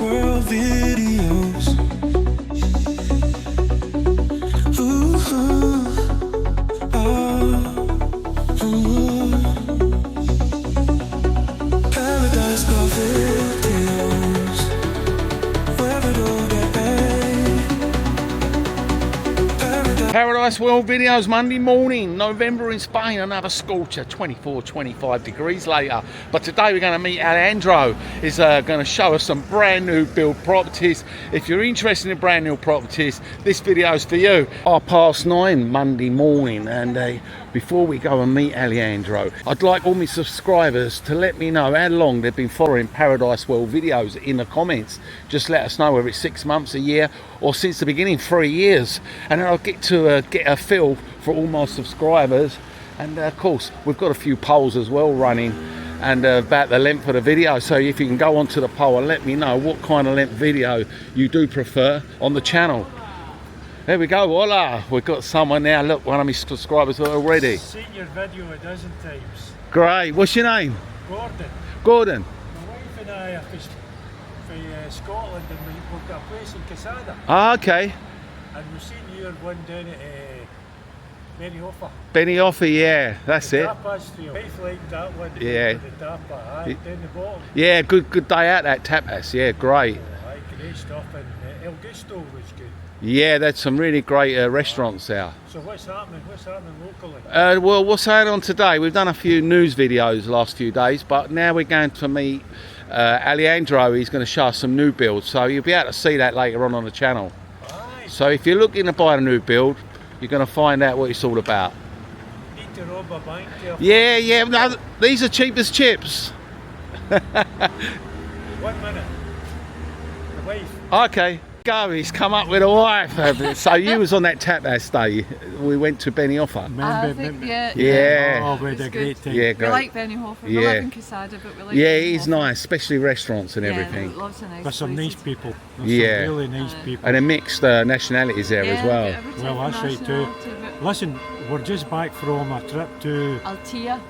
world videos. Ooh, Paradise got videos. Where it all get paid. Paradise World videos Monday morning, November in Spain, another scorcher, 24, 25 degrees later. But today we're going to meet Alejandro. He's going to show us some brand new build properties. If you're interested in brand new properties, this video is for you. 9:30 Monday morning, and before we go and meet Alejandro, I'd like all my subscribers to let me know how long they've been following Paradise World videos in the comments. Just let us know whether it's 6 months, a year, or since the beginning, 3 years. And then I'll get to get a feel for all my subscribers. And of course, we've got a few polls as well running, and about the length of the video. So if you can go onto the poll and let me know what kind of length video you do prefer on the channel. There we go, voila, we've got someone now. Look, one of my subscribers already. I've seen your video a dozen times. Great, what's your name? Gordon. Gordon. My wife and I are from Scotland, and we've got a place in Casada. Ah, okay. And we've seen your one down at Benioff. Benioff, yeah, that's the it. Tapas for your wife liked that one. Yeah. The tapa, aye, down the bottom. Yeah, good day out at Tapas, yeah, great. Aye, great stuff, and El Gusto was good. Yeah, that's some really great restaurants there. So what's happening? What's happening locally? Well, what's going on today? We've done a few news videos the last few days, but now we're going to meet Alejandro. He's going to show us some new builds, so you'll be able to see that later on the channel. Aye. So if you're looking to buy a new build, you're going to find out what it's all about. Need to rob a bank there. Yeah, no, these are cheap as chips. 1 minute. The wife. Okay, go. He's come up with a wife. So you was on that tap house day. We went to Benioff. I think, yeah. Yeah. Oh, we had a It's great good. time. Yeah, We great. like Benioff. We Yeah. live in Casada, but we like Yeah, Benioff. it is nice, especially restaurants and everything. Lots of nice There's some nice places. people. There's Yeah. some really nice people. And a mixed nationalities there as well. every type Well, of that's right too. nationality, but Listen, we're just back from a trip to. Altia.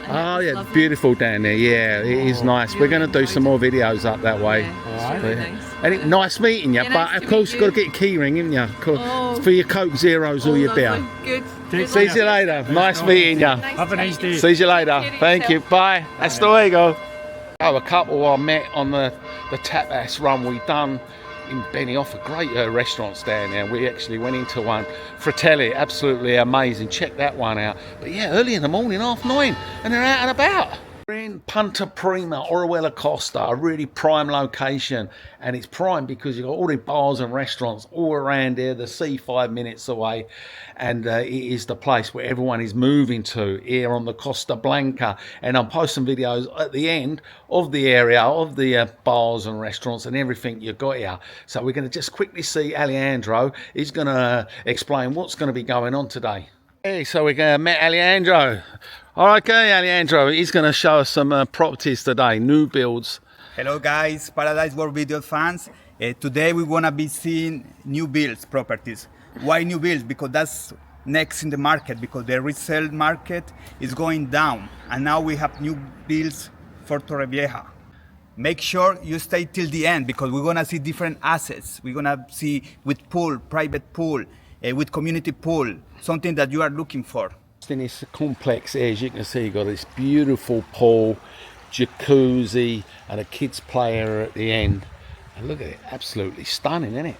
and Oh it was yeah, lovely. beautiful down there. Yeah, it is nice. We're going to do some more videos up that way. Yeah, it's Aye. really Yeah. nice. And nice meeting you, Yeah, but nice of to course meet you've got to you. get a key ring, haven't you? Oh. For your Coke Zeros or your beer. Lovely. Good. Take See care. you later. Nice meeting you. Nice Have a nice to meet day. you. See you later. Take care of Thank you. yourself. Bye. Hasta luego. Oh, a couple I met on the tap house run we done in Benioff. Great restaurants down there. We actually went into one, Fratelli, absolutely amazing. Check that one out. But yeah, early in the morning, 9:30, and they're out and about. We're in Punta Prima, Orihuela Costa, a really prime location, and it's prime because you've got all the bars and restaurants all around here, the sea 5 minutes away, and it is the place where everyone is moving to here on the Costa Blanca. And I'll post some videos at the end of the area, of the bars and restaurants and everything you've got here. So we're going to just quickly see Alejandro. He's going to explain what's going to be going on today. Hey, so we're going to meet Alejandro. Okay, Alejandro, he's going to show us some properties today, new builds. Hello guys, Paradise World Video fans. Today we're gonna be seeing new builds properties. Why new builds? Because that's next in the market, because the resale market is going down, and now we have new builds for Torrevieja. Make sure you stay till the end, because we're gonna see different assets. We're gonna see with pool, private pool, with community pool, something that you are looking for. In this complex here, as you can see, you've got this beautiful pool, jacuzzi, and a kids' play area at the end. And look at it, absolutely stunning, isn't it?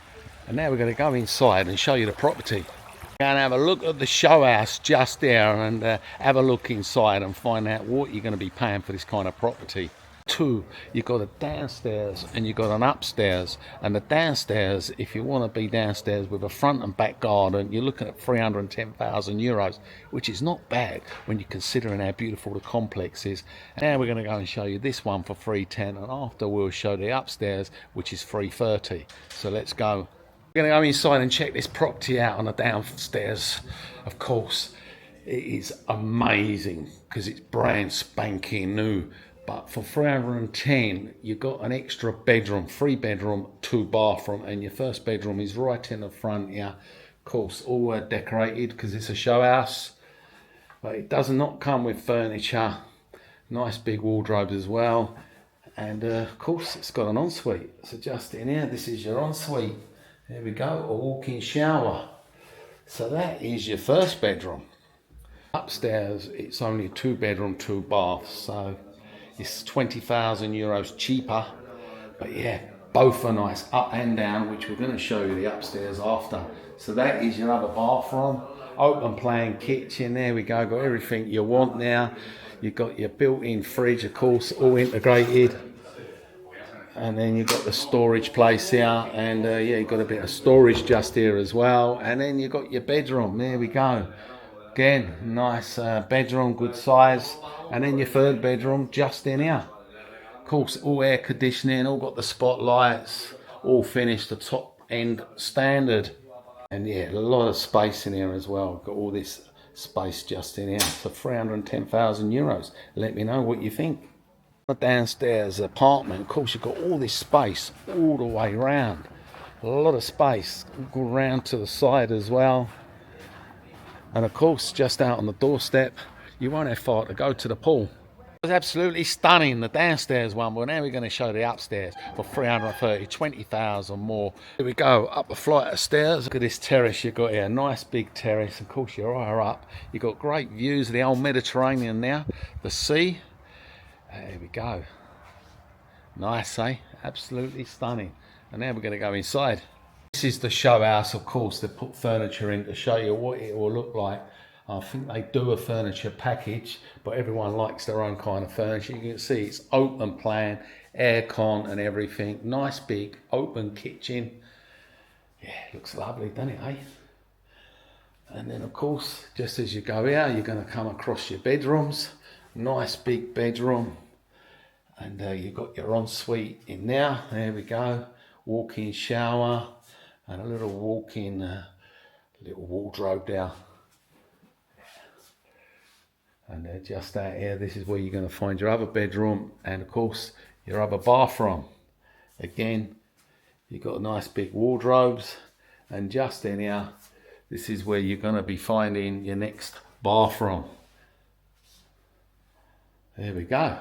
And now we're going to go inside and show you the property. We're going to have a look at the show house just there and have a look inside and find out what you're going to be paying for this kind of property. Two, you've got a downstairs and you've got an upstairs, and the downstairs, if you want to be downstairs with a front and back garden, you're looking at 310,000 euros, which is not bad when you're considering how beautiful the complex is. And now we're going to go and show you this one for 310, and after we'll show the upstairs, which is 330. So let's go. We're going to go inside and check this property out on the downstairs. Of course, it is amazing because it's brand spanking new. But for 310, you've got an extra bedroom, 3 bedroom, 2 bathroom, and your first bedroom is right in the front here. Of course, all decorated because it's a show house, but it does not come with furniture. Nice big wardrobes as well. And of course it's got an ensuite. So just in here, this is your ensuite. There we go, a walk-in shower. So that is your first bedroom. Upstairs, it's only a 2-bedroom, 2 baths, so it's 20,000 euros cheaper. But yeah, both are nice, up and down, which we're going to show you the upstairs after. So that is your other bathroom, open plan kitchen. There we go, got everything you want now. You've got your built-in fridge, of course, all integrated. And then you've got the storage place here, and yeah, you've got a bit of storage just here as well. And then you've got your bedroom, there we go. Again, nice bedroom, good size. And then your third bedroom just in here. Of course, all air conditioning, all got the spotlights, all finished, the top end standard. And yeah, a lot of space in here as well. Got all this space just in here for 310,000 euros. Let me know what you think. The downstairs apartment, of course, you've got all this space all the way round. A lot of space, go round to the side as well. And of course, just out on the doorstep, you won't have far to go to the pool. It was absolutely stunning, the downstairs one, but now we're going to show the upstairs for 330, 20,000 more. Here we go, up a flight of stairs. Look at this terrace you've got here, nice big terrace. Of course, you're higher up. You've got great views of the old Mediterranean now, the sea. There we go. Nice, eh? Absolutely stunning. And now we're going to go inside. This is the show house, of course. They put furniture in to show you what it will look like. I think they do a furniture package, but everyone likes their own kind of furniture. You can see it's open plan, aircon and everything. Nice big open kitchen. Yeah, looks lovely, doesn't it, eh? And then, of course, just as you go out, you're going to come across your bedrooms. Nice big bedroom. And you've got your ensuite in there. There we go. Walk-in shower. And a little walk-in little wardrobe there. And just out here, this is where you're going to find your other bedroom and of course your other bathroom. Again, you've got nice big wardrobes, and just in here, this is where you're going to be finding your next bathroom. There we go,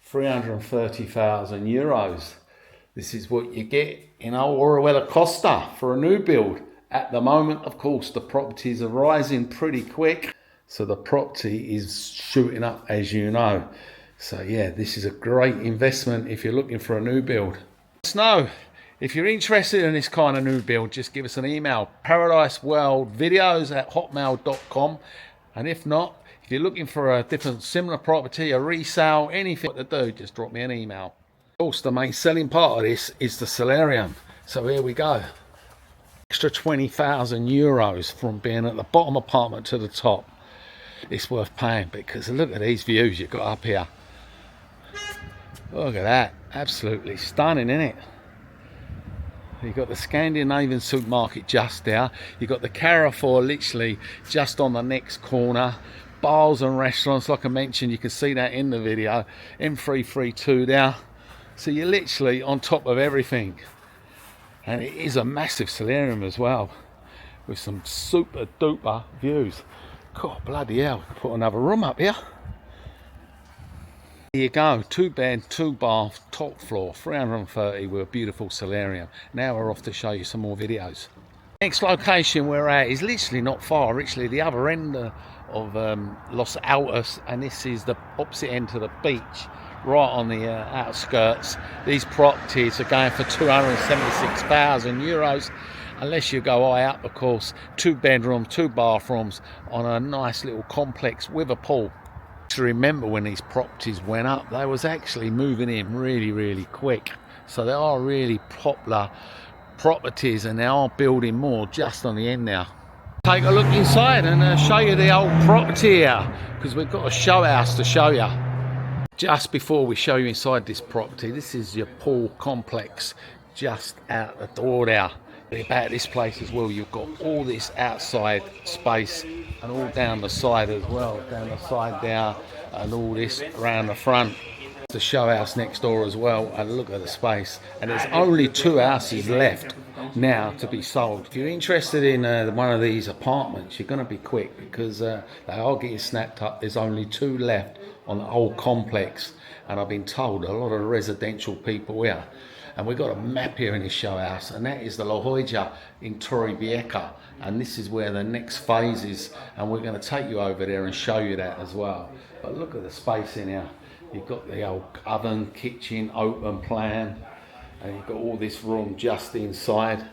330,000 euros. This is what you get in Orihuela Costa for a new build. At the moment, of course, the properties are rising pretty quick. So the property is shooting up, as you know. So yeah, this is a great investment if you're looking for a new build. Let us know if you're interested in this kind of new build. Just give us an email, paradiseworldvideos@hotmail.com. And if not, if you're looking for a different similar property, a resale, anything to do, just drop me an email. Of course, the main selling part of this is the solarium. So here we go. Extra 20,000 euros from being at the bottom apartment to the top. It's worth paying because look at these views you've got up here. Look at that, absolutely stunning, isn't it? You've got the Scandinavian supermarket just there. You've got the Carrefour literally just on the next corner. Bars and restaurants, like I mentioned, you can see that in the video. M332 there. So you're literally on top of everything. And it is a massive solarium as well, with some super duper views. God, bloody hell, put another room up here. Here you go, 2 bed, 2 bath, top floor, 330 with a beautiful solarium. Now we're off to show you some more videos. Next location we're at is literally not far, literally the other end of Los Altos, and this is the opposite end to the beach, right on the outskirts. These properties are going for 276,000 euros. Unless you go high up, of course. 2 bedrooms, 2 bathrooms on a nice little complex with a pool. To remember when these properties went up, they was actually moving in really, really quick. So they are really popular properties, and they are building more just on the end now. Take a look inside and show you the old property here, because we've got a show house to show you. Just before we show you inside this property, this is your pool complex just out the door there. About this place as well, you've got all this outside space and all down the side as well, down the side there, and all this around the front. The show house next door as well, and look at the space. And there's only 2 houses left now to be sold. If you're interested in one of these apartments, you're going to be quick because they are getting snapped up. There's only 2 left on the whole complex, and I've been told a lot of residential people here. And we've got a map here in this show house, and that is the La Jolla in Torrevieja, and this is where the next phase is, and we're going to take you over there and show you that as well. But look at the space in here. You've got the old oven, kitchen, open plan, and you've got all this room just inside.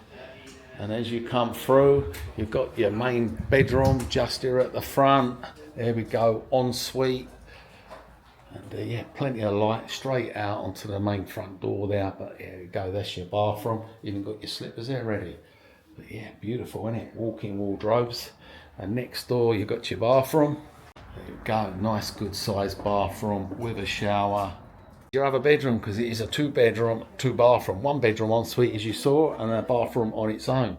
And as you come through, you've got your main bedroom just here at the front. There we go, ensuite. And yeah, plenty of light straight out onto the main front door there. But there you go, that's your bathroom. Even got your slippers there ready. But yeah, beautiful, isn't it? Walk-in wardrobes. And next door, you've got your bathroom. There you go, nice good sized bathroom with a shower. Your other bedroom, because it is a 2-bedroom, 2-bathroom, 1-bedroom ensuite as you saw, and a bathroom on its own.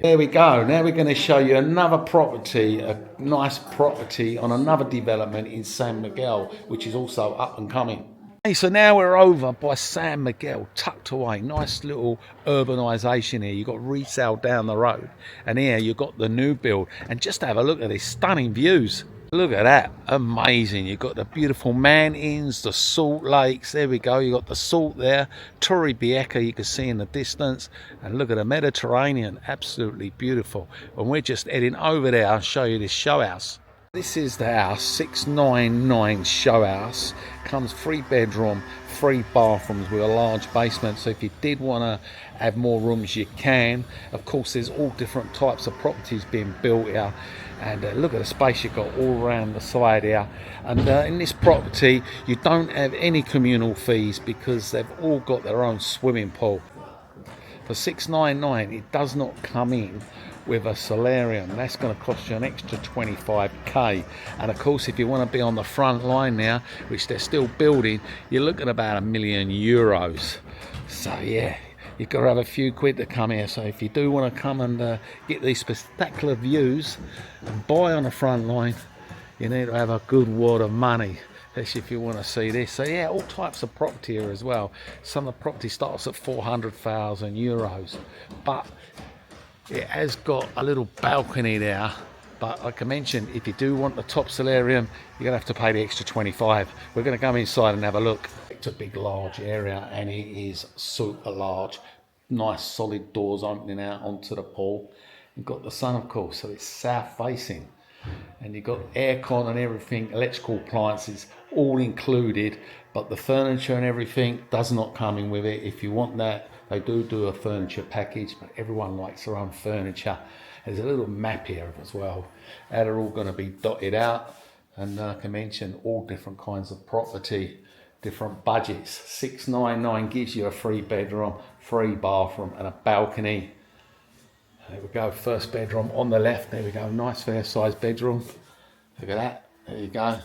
There we go. Now we're going to show you another property, a nice property on another development in San Miguel, which is also up and coming. Okay, so now we're over by San Miguel, tucked away. Nice little urbanisation here. You've got resale down the road, and here you've got the new build. And just have a look at these stunning views. Look at that, amazing. You've got the beautiful mountains, the salt lakes, there we go, you've got the salt there, Torrevieja you can see in the distance, and look at the Mediterranean, absolutely beautiful. And we're just heading over there and show you this show house. This is the house, 699 show house, comes 3-bedroom, 3 bathrooms with a large basement, so if you did want to have more rooms you can. Of course there's all different types of properties being built here. And look at the space you've got all around the side here. And in this property, you don't have any communal fees because they've all got their own swimming pool. For $699, it does not come in with a solarium. That's going to cost you an extra 25k. And of course, if you want to be on the front line now, which they're still building, you're looking at about €1,000,000. So yeah. You've got to have a few quid to come here, so if you do want to come and get these spectacular views and buy on the front line, you need to have a good wad of money, especially if you want to see this. So yeah, all types of property here as well. Some of the property starts at €400,000, but it has got a little balcony there. But like I mentioned, if you do want the top solarium, you're going to have to pay the extra 25. We're going to come inside and have a look. It's a big, large area, and it is super large. Nice, solid doors opening out onto the pool. You've got the sun, of course, so it's south facing. And you've got aircon and everything, electrical appliances, all included. But the furniture and everything does not come in with it. If you want that, they do a furniture package, but everyone likes their own furniture. There's a little map here as well. How they're all going to be dotted out. And like I mentioned, all different kinds of property, different budgets. $699 gives you a 3-bedroom, 3-bathroom and a balcony. There we go, 1st bedroom on the left. There we go, nice fair sized bedroom. Look at that, there you go.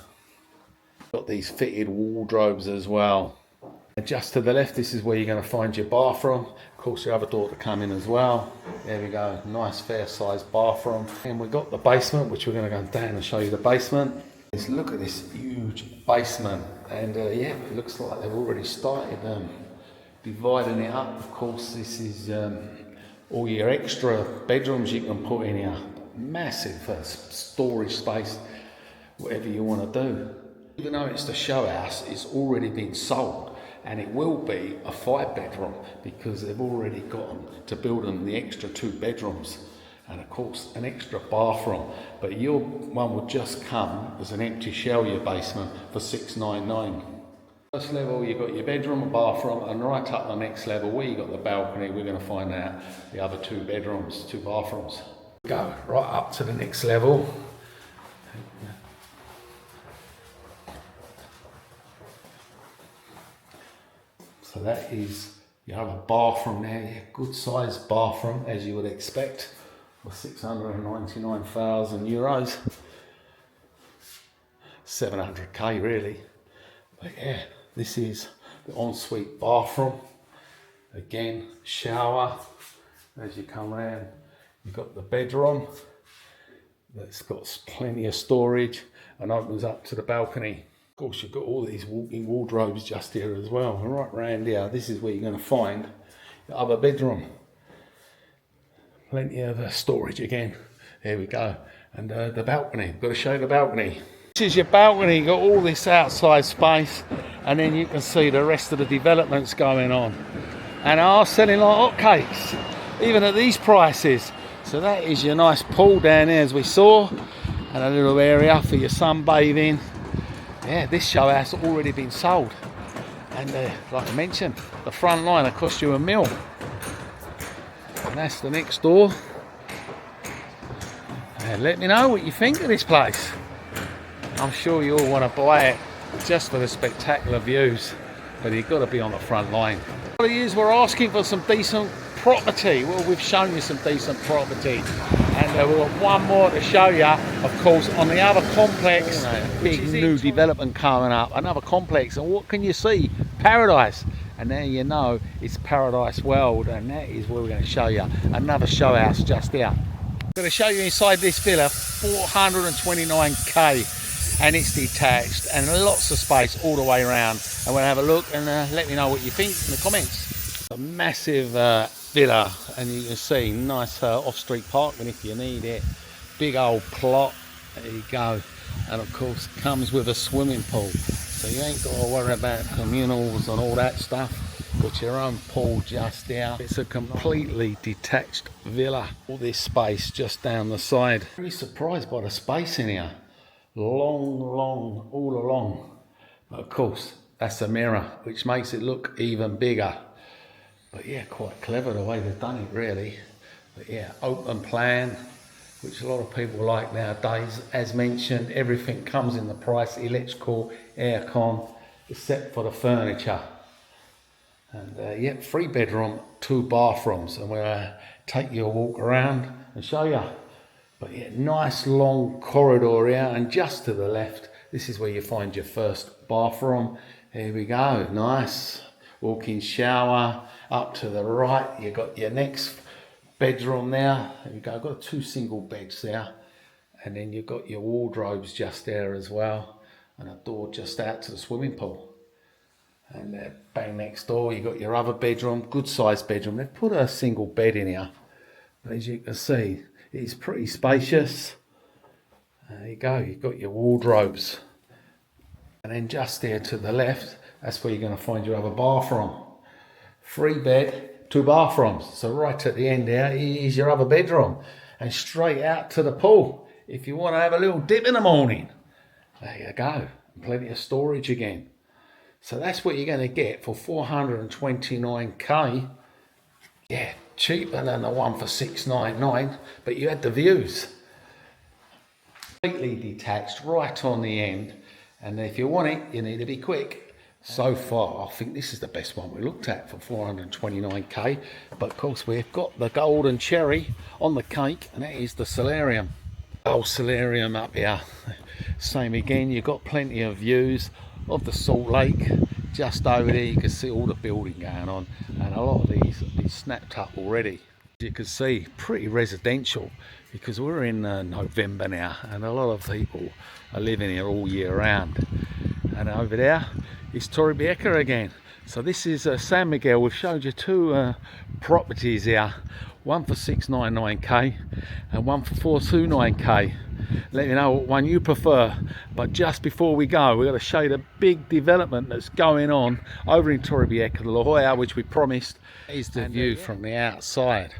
Got these fitted wardrobes as well. Just to the left, this is where you're going to find your bathroom. Of course, your other door to come in as well. There we go, nice fair sized bathroom. And we've got the basement, which we're going to go down and show you the basement. Just look at this huge basement. And yeah, it looks like they've already started dividing it up. Of course, this is all your extra bedrooms you can put in here. Massive storage space, whatever you want to do. Even though it's the show house, it's already been sold. And it will be a 5-bedroom because they've already got to build them the extra 2 bedrooms and of course an extra bathroom. But your one would just come as an empty shell, your basement, for $699. First level, you've got your bedroom, a bathroom, and right up the next level where you've got the balcony, we're going to find out the other 2 bedrooms, 2 bathrooms. Go right up to the next level. So that is, you have a bathroom there, yeah, good sized bathroom as you would expect, for €699,000. 700k really. But yeah, this is the ensuite bathroom. Again, shower. As you come around, you've got the bedroom that's got plenty of storage and opens up to the balcony. Of course, you've got all these walk-in wardrobes just here as well. And right round here, this is where you're going to find the other bedroom. Plenty of storage again. There we go. And the balcony. Got to show you the balcony. This is your balcony, you got all this outside space, and then you can see the rest of the developments going on. And are selling like hotcakes, even at these prices. So that is your nice pool down there, as we saw, and a little area for your sunbathing. Yeah, this show house has already been sold. And like I mentioned, the front line will cost you £1 million. And that's the next door. And let me know what you think of this place. I'm sure you all want to buy it just for the spectacular views, but you've got to be on the front line. What it is, we're asking for some decent property. Well, we've shown you some decent property, and we've got one more to show you, of course, on the other complex. Big new development coming up, another complex, and what can you see? Paradise. And now you know it's Paradise World, and that is where we're going to show you another show house just out. I'm going to show you inside this villa, 429k. And it's detached and lots of space all the way around, and we'll have a look and let me know what you think in the comments. A massive villa, and you can see nice off-street parking if you need it. Big old plot, there you go, and of course comes with a swimming pool, so you ain't got to worry about communals and all that stuff. Got your own pool just there. It's a completely detached villa. All this space just down the side. Very surprised by the space in here. Long all along, but of course that's a mirror which makes it look even bigger. But yeah, quite clever the way they've done it, really. But yeah, open plan, which a lot of people like nowadays. As mentioned, everything comes in the price: electrical, aircon, except for the furniture. And yeah, 3 bedroom, 2 bathrooms, and we'll take you a walk around and show you. But yeah, nice long corridor here, and just to the left, this is where you find your first bathroom. Here we go, nice walk-in shower. Up to the right, you got your next bedroom there. There we go, I've got 2 single beds there, and then you've got your wardrobes just there as well, and a door just out to the swimming pool. And bang next door, you got your other bedroom, good sized bedroom. They've put a single bed in here, but as you can see, it's pretty spacious. There you go, you've got your wardrobes. And then just there to the left, that's where you're going to find your other bathroom. 3 bed, 2 bathrooms. So right at the end there is your other bedroom. And straight out to the pool, if you want to have a little dip in the morning. There you go, plenty of storage again. So that's what you're going to get for 429k. Yeah, cheaper than the one for 699, but you had the views. Completely detached, right on the end, and if you want it, you need to be quick. So far, I think this is the best one we looked at for 429k, but of course we've got the golden cherry on the cake, and that is the solarium. Oh, solarium up here. Same again, you've got plenty of views of the Salt Lake. Just over there you can see all the building going on, and a lot of these have been snapped up already. As you can see, pretty residential, because we're in November now, and a lot of people are living here all year round. And over there is Torrevieja again. So this is San Miguel. We've showed you 2 properties here, one for 699k and one for 429k. Let me know what one you prefer. But just before we go, we're going to show you the big development that's going on over in Torrevieja, La Jolla, which we promised is the view from the outside.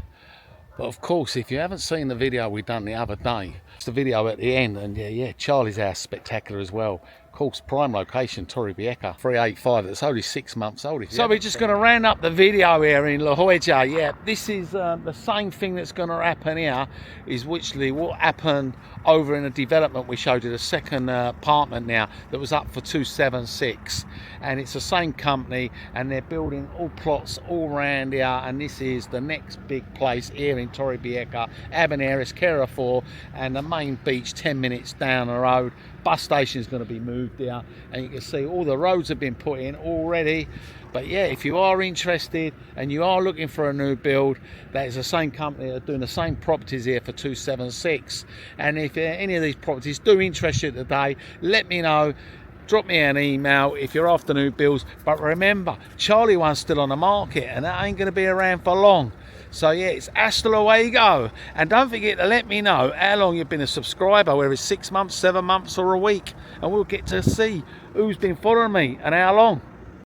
But of course, if you haven't seen the video we done the other day, it's the video at the end, and yeah, Charlie's house spectacular as well. Of course, prime location, Torrevieja, 385. It's only 6 months old. So we're just going to round up the video here in La Jolla. Yeah, this is the same thing that's going to happen here, is literally what happened over in the development we showed you, the second apartment now that was up for 276, and it's the same company, and they're building all plots all around here, and this is the next big place here in Torrevieja, Habaneras, Carrefour, and the main beach 10 minutes down the road. Bus station is going to be moved there, and you can see all the roads have been put in already. But yeah, if you are interested and you are looking for a new build, that is the same company that are doing the same properties here for 276. And if any of these properties do interest you today, let me know. Drop me an email if you're after new builds. But remember, Charlie one's still on the market, and that ain't going to be around for long. So yeah, it's hasta luego. And don't forget to let me know how long you've been a subscriber, whether it's 6 months, 7 months or a week. And we'll get to see who's been following me and how long.